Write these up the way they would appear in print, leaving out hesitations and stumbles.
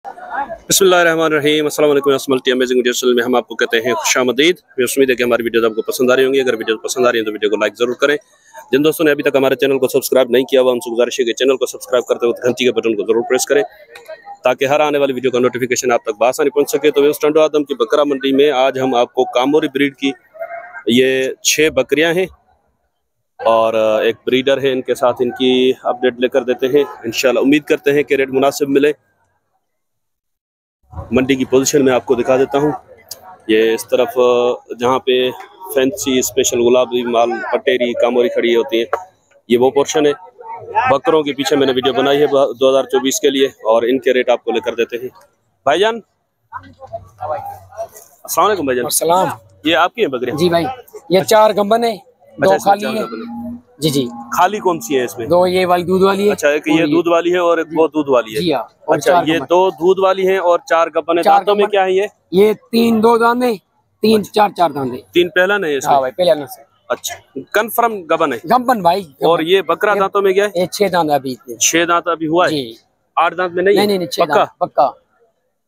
बिस्मिल्लाहिर्रहमानिर्रहीम, अस्सलाम वालेकुम। असमल्टी अमेजिंग वीडियो चैनल में हम आपको कहते हैं खुशामदीद। मैं उम्मीद है कि हमारी वीडियोस आपको पसंद आ रही होंगी। अगर वीडियो पसंद आ रही है तो वीडियो को लाइक जरूर करें। जिन दोस्तों ने अभी तक हमारे चैनल को सब्सक्राइब नहीं किया हुआ उनसे गुजारिश है कि चैनल को सब्सक्राइब करते वक्त घंटी के बटन को जरूर प्रेस करें ताकि हर आने वाली वीडियो का नोटिफिकेशन आप तक बआसानी पहुंच सके। तो स्टंडो आदम की बकरा मंडी में आज हम आपको कामोरी ब्रीड की ये 6 बकरियां हैं और एक ब्रीडर है, इनके साथ इनकी अपडेट लेकर देते हैं। इंशाल्लाह उम्मीद करते हैं कि रेट मुनासिब मिले। मंडी की पोजीशन में आपको दिखा देता हूँ। ये इस तरफ जहाँ पे फैंसी स्पेशल गुलाबी माल पटेरी कामोरी खड़ी होती है, ये वो पोर्शन है। बकरों के पीछे मैंने वीडियो बनाई है 2024 के लिए और इनके रेट आपको लेकर देते हैं। भाईजान अस्सलाम वालेकुम। भाईजान अस्सलाम। ये आपकी है बकरियां? जी भाई, ये 4 गंबन है, 2 खाली है। जी जी। खाली कौन सी है इसमें? 2 ये वाली दूध वाली है। अच्छा, एक ये दूध वाली है और एक वो दूध वाली है। जी हाँ। अच्छा, ये 2 दूध वाली है और 4 गब्बन है। दांतों में क्या है ये 3 2 दाने, 3 4 दाने। 3 पहला नहीं है इसमें? हाँ भाई, पहला से। अच्छा, कंफर्म गबन है? गंबन भाई। और ये बकरा दांतों में क्या है? ये 6 दांत अभी। 6 दांत अभी हुआ है? 8 दांत में नहीं? नहीं 6 दांत पक्का।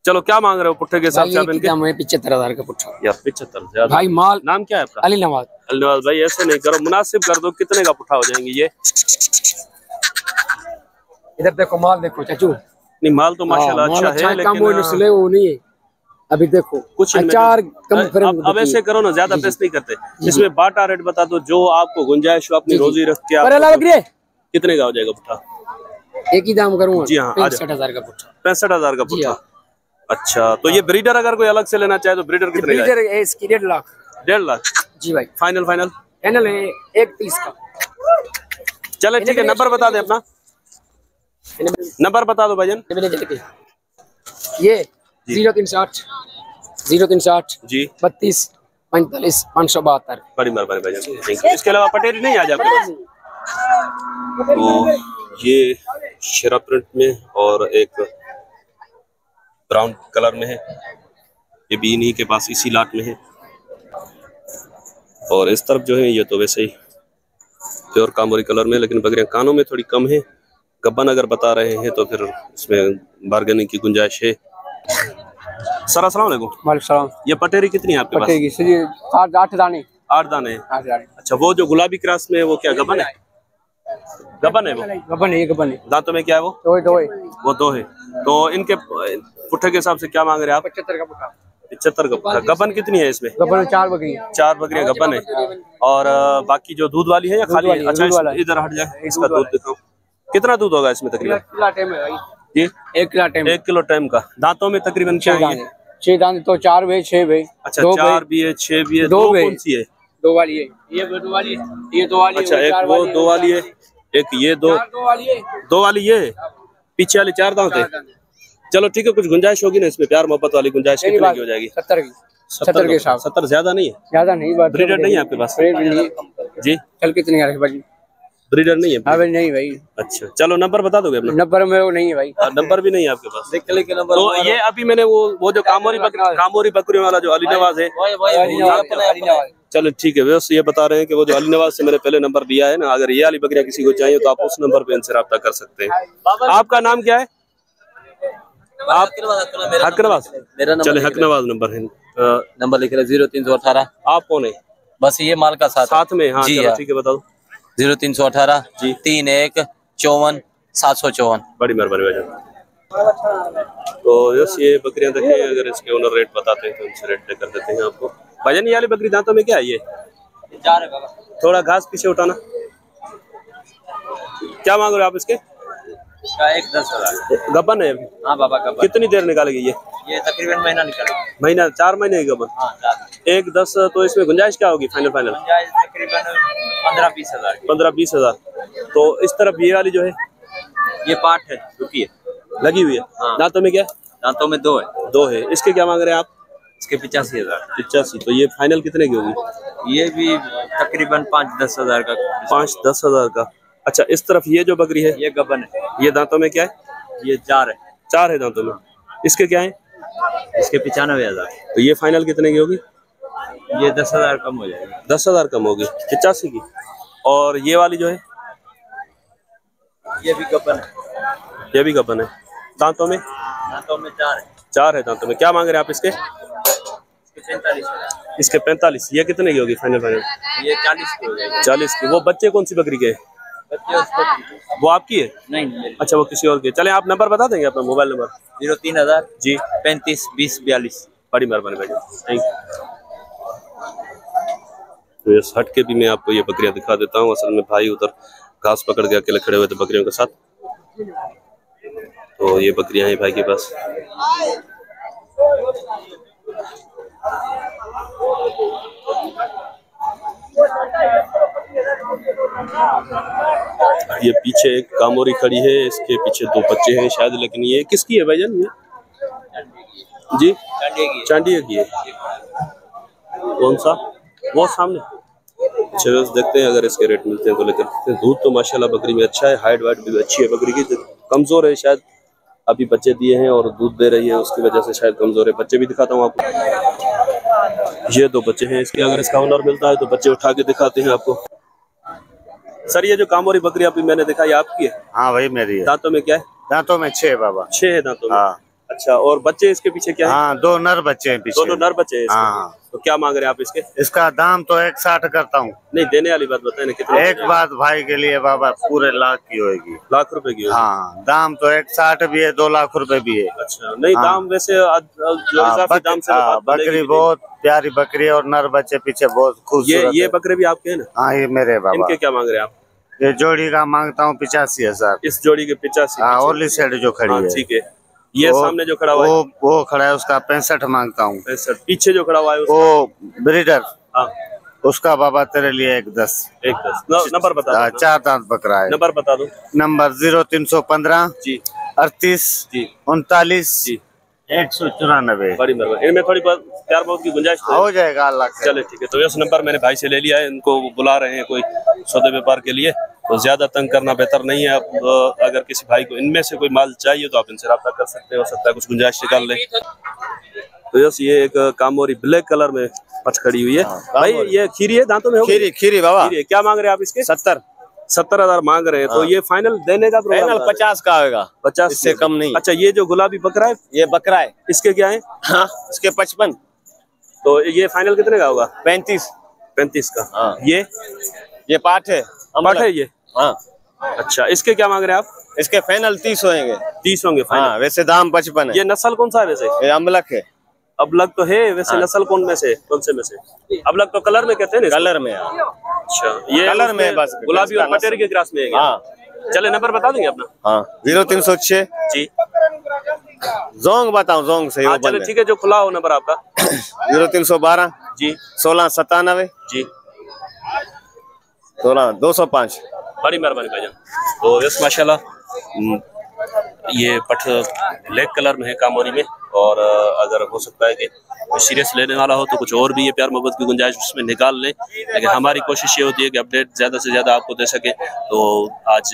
चलो, क्या मांग रहे हो पुट्ठे के हिसाब से? 75,000 का पुट्ठा। यार 75,000 भाई। माल नाम क्या है आपका? अली नवाज। अली नवाज भाई, ऐसे नहीं करो, मुनासिब कर दो। कितने का पुट्ठा हो जाएंगे ये? इधर देखो, माल देखो चाचू। नहीं, माल तो माशाल्लाह अच्छा है, लेकिन वो नहीं है। अभी देखो कुछ अचार कम। अब ऐसे करो ना, ज्यादा पेश नहीं करते। इसमें बाटा रेट बता दो जो आपको गुंजाइश हो, अपनी रोजी रख के। कितने का हो जाएगा पुट्ठा? एक ही दाम करूंगा। जी हाँ, 65,000 का पुट्ठा। 65,000 का पुट्ठा। अच्छा, तो ये ब्रीडर अगर कोई अलग से लेना चाहे तो ब्रीडर कितने का? ब्रीडर है इसकी 1.5 लाख। 1.5 लाख? जी भाई। फाइनल है 1.30 का। चले ठीक है, नंबर बता दे अपना। नंबर बता दो भाईजान। ये 0360 जी 32 45 572। बड़ी मेहरबानी भाईजान। इसके अलावा पटेरी नहीं आ जाए? तो ये शेरा प्रिंट में और एक ब्राउन कलर में है, ये भी इन्हीं के पास इसी लाट में है। और इस तरफ जो है ये तो वैसे ही प्योर कामोरी कलर में, लेकिन बकरियां कानों में थोड़ी कम है। गब्बन अगर बता रहे हैं तो फिर इसमें बार्गेनिंग की गुंजाइश है। सर अस्सलाम वालेकुम। वालेकुम सलाम। ये पटेरी कितनी है आपके पास? पटेरी 8 दाने। 8 दाने? अच्छा, वो जो गुलाबी क्रॉस में है वो क्या गब्बन है? गब्बन है वो? गब्बन है। दांतों में क्या है वो? 2 है। वो 2 है। तो इनके पुट्ठे के हिसाब से क्या मांग रहे हैं आप? 75 का पुट्ठा। 75 का पुट्ठा। गब्बन कितनी है इसमें? गब्बन 4 बकरी। 4 बकरियां गब्बन है। और बाकी जो दूध वाली है या खाली है? अच्छा, इधर हट जाए, इसका दूध दिखाओ। कितना दूध होगा इसमें तकरीबन? 1 किलो टाइम का। दांतों में तकरीबन क्या है? 6 दांत तो 4 वे 6 वे। अच्छा, 4 भी है, 6 भी है। 2 कौन सी है? 2 वाली है। ये 2 वाली है, ये 2 वाली है। अच्छा, एक वो 2 वाली है, एक ये 2 वाली है। 2 वाली ये पीछे वाली 4 दांत है। चलो ठीक है, कुछ गुंजाइश होगी ना इसमें? प्यार मोहब्बत वाली गुंजाइश कितने की हो जाएगी? 70 की। 70 के साथ। 70 ज्यादा नहीं है? ज्यादा नहीं। ब्रीडर नहीं है आपके पास? जी। चल कितने का भाई? ब्रीडर नहीं है? हाँ भाई, नहीं भाई। अच्छा, चलो नंबर बता दोगे अपना? नंबर में वो नहीं है भाई। नंबर भी नहीं है आपके पास? देख के नंबर। तो ये अभी मैंने वो जो कामोरी बकरी वाला जो अली नवाज है, चलो ठीक है, वैसे ये बता रहे हैं कि वो जो अली नवाज से मैंने पहले नंबर लिया है ना, अगर ये वाली बकरियां किसी को चाहिए तो आप उस नंबर पे इनसे रब्ता कर सकते हैं। आपका नाम क्या है? आप हकनवाज? चले, हकनवाज नंबर है। नंबर लिख रहे 0318। आप कौन है? बस ये माल का साथ में। हाँ चलो ठीक है, बता दो। 0318 जी 31 54 754। बड़ी मेहरबानी भाईजान। तो यस, ये बकरियां देखें, अगर इसके ओनर रेट बताते हैं तो इनसे रेट कर देते हैं आपको। भाईजान ये वाली बकरी दांतों में क्या है? ये 4 है बाबा। थोड़ा घास पीछे उठाना। क्या मांग रहे हो आप इसके? 10,000। गब्बन है अभी? हाँ बाबा, गब्बन। कितनी देर निकालेगी ये तकरीबन महीना निकालेगा। महीना? 4 महीने की गब्बन? हाँ। 1-10। तो इसमें गुंजाइश क्या होगी फाइनल? तकरीबन 15-20 हज़ार। 15-20 हज़ार। तो इस तरफ ये वाली जो है, ये पाठ है, रुकी है, लगी हुई है। हाँ। दांतों में क्या? दांतों में 2 है। 2 है। इसके क्या मांग रहे हैं आप? इसके 85,000। 85। तो ये फाइनल कितने की होगी? ये भी तकरीबन 5-10 हज़ार का। 5-10 हज़ार का। अच्छा, इस तरफ ये जो बकरी है, ये गबन है। ये दांतों में क्या है? ये 4 है। 4 है दांतों में। इसके क्या है? इसके 95,000। तो ये फाइनल कितने की होगी? ये 10,000 कम हो जाएगी। 10,000 कम होगी, 85 की। और ये वाली जो है, ये भी गबन है। ये भी गबन है। दांतों में दांतों में 4 है। 4 है दांतों में। क्या मांग रहे हैं आप इसके? 45। इसके 45। ये कितने की होगी फाइनल? ये 40 की हो जाएगी। 40 की। वो बच्चे कौन सी बकरी के? बच्चे उसको वो आपकी है? नहीं। अच्छा, वो किसी और के। चले आप नंबर बता देंगे अपना मोबाइल नंबर? 03000 जी 35 20 42। बड़ी मेहरबानी भाई, थैंक यू। तो इस हट के भी मैं आपको ये बकरियां दिखा देता हूँ। असल में भाई उधर घास पकड़ के अकेले खड़े हुए थे बकरियों के साथ। तो ये बकरियां हैं भाई के पास। ये पीछे एक कामोरी खड़ी है, इसके पीछे 2 बच्चे हैं शायद, लेकिन ये किसकी है भाईजान? ये जी चांडिया की है। कौन सा? वो सामने। चलो देखते हैं अगर इसके रेट मिलते हैं तो लेकर। दूध तो माशाल्लाह बकरी में अच्छा है, हाइट वाइट भी अच्छी है बकरी की। कमजोर है शायद, अभी बच्चे दिए हैं और दूध दे रही है, उसकी वजह से शायद कमजोर है। बच्चे भी दिखाता हूँ आपको। ये 2 बच्चे हैं इसके। अगर इसका ओनर मिलता है तो बच्चे उठा के दिखाते हैं आपको। सर ये जो कामोरी बकरी अभी मैंने देखा, ये आपकी है? हाँ भाई मेरी है। दांतों में क्या है? दांतों में 6 बाबा। 6 है दांतों में। हाँ। अच्छा, और बच्चे इसके पीछे क्या है? हाँ 2 नर बच्चे हैं पीछे। दोनों नर बच्चे हैं इसके। हाँ। तो क्या मांग रहे हैं आप इसके? इसका दाम तो 160 करता हूँ। नहीं, देने वाली बात बताए ना कितना? एक बात भाई के लिए बाबा पूरे लाख की होगी। लाख रुपए की होगी? हाँ दाम तो 160 भी है, 2 लाख रुपए भी है। अच्छा, नहीं हाँ। दाम वैसे जो हिसाब से दाम से बकरी बहुत प्यारी बकरी है और नर बच्चे पीछे बहुत खूबसूरत। ये बकरे भी आपके हैं ना? हाँ ये मेरे बाबा। इनके क्या मांग रहे हैं आप? ये जोड़ी का मांगता हूँ 85,000। इस जोड़ी के 85? हाँ ओरली साइड जो खड़ी है। ठीक है। ये सामने जो खड़ा हुआ है वो खड़ा है, उसका 65 मांगता हूँ। 65। पीछे जो खड़ा हुआ है वो ब्रीडर, हाँ उसका बाबा तेरे लिए 110। नंबर बता दो। 4 दांत बकरा है। नंबर बता दो। नंबर 0315 जी 38 जी 39 जी 194। बड़ी मेहरबानी। इनमें थोड़ी बहुत प्यार बहुत की गुंजाइश हो जाएगा अल्लाह का। चले ठीक है। तो इस नंबर मैंने भाई से ले लिया है, इनको बुला रहे हैं कोई सौदे व्यापार के लिए, तो ज्यादा तंग करना बेहतर नहीं है। आप अगर किसी भाई को इनमें से कोई माल चाहिए तो आप इनसे रब्ता कर सकते हो सकता है कुछ गुंजाइश निकाल ले। तो यस ये एक कामोरी ब्लैक कलर में पच खड़ी हुई है। भाई ये खीरी है दांतों में? होगी खीरी बाबा। क्या मांग रहे हैं आप इसके? 70,000 मांग रहे हैं। तो ये फाइनल देने का फाइनल 50 का होगा। 50 इससे कम नहीं। अच्छा, ये जो गुलाबी बकरा है ये बकरा है, इसके क्या है? हाँ इसके 55। तो ये फाइनल कितने का होगा? 35 का। हाँ। ये पाठ है, पाठ है ये? हाँ। अच्छा, इसके क्या मांग रहे हैं आप? इसके फाइनल 30 होंगे। 30 होंगे फाइनल? हाँ, वैसे दाम 55 है। ये नस्ल कौन सा है वैसे? ये अमलक है। अबलग तो है वैसे। हाँ। नस्ल कौन से में से? अबलग तो कलर में कहते हैं ना? कलर में। अच्छा, ये कलर में बस गुलाबी और मटेरी के क्रॉस में है। हाँ। चले नंबर बता देंगे अपना? हाँ 0306 जी। जोंग बताऊं? जोंग से हाँ, चले ठीक है, जो खुला हो नंबर आपका। 0312 जी 1697 जी 205। बड़ी मेहरबानी भाईजान। तो यस माशाल्लाह ये पठ ब्लैक कलर में है कामोरी में, और अगर हो सकता है कि सीरियस लेने वाला हो तो कुछ और भी ये प्यार मोहब्बत की गुंजाइश उसमें निकाल लें, लेकिन हमारी कोशिश ये होती है कि अपडेट ज़्यादा से ज़्यादा आपको दे सके। तो आज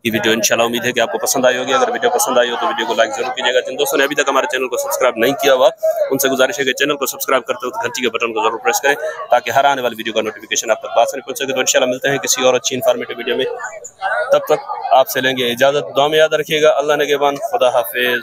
की वीडियो इंशाल्लाह उम्मीद है कि आपको पसंद आई होगी। अगर वीडियो पसंद आई हो तो वीडियो को लाइक जरूर कीजिएगा। जिन दोस्तों ने अभी तक हमारे चैनल को सब्सक्राइब नहीं किया हुआ उनसे गुजारिश है कि चैनल को सब्सक्राइब करते हो तो घंटी के बटन को जरूर प्रेस करें ताकि हर आने वाली वीडियो का नोटिफिकेशन आप तक बात नहीं पहुंच सके। तो इंशाल्लाह मिलते हैं किसी और अच्छी इन्फॉर्मेटिव वीडियो में, तब तक आपसे लेंगे इजाजत। दुआ में याद रखिएगा। अल्लाह ने के बाद खुदा हाफिज।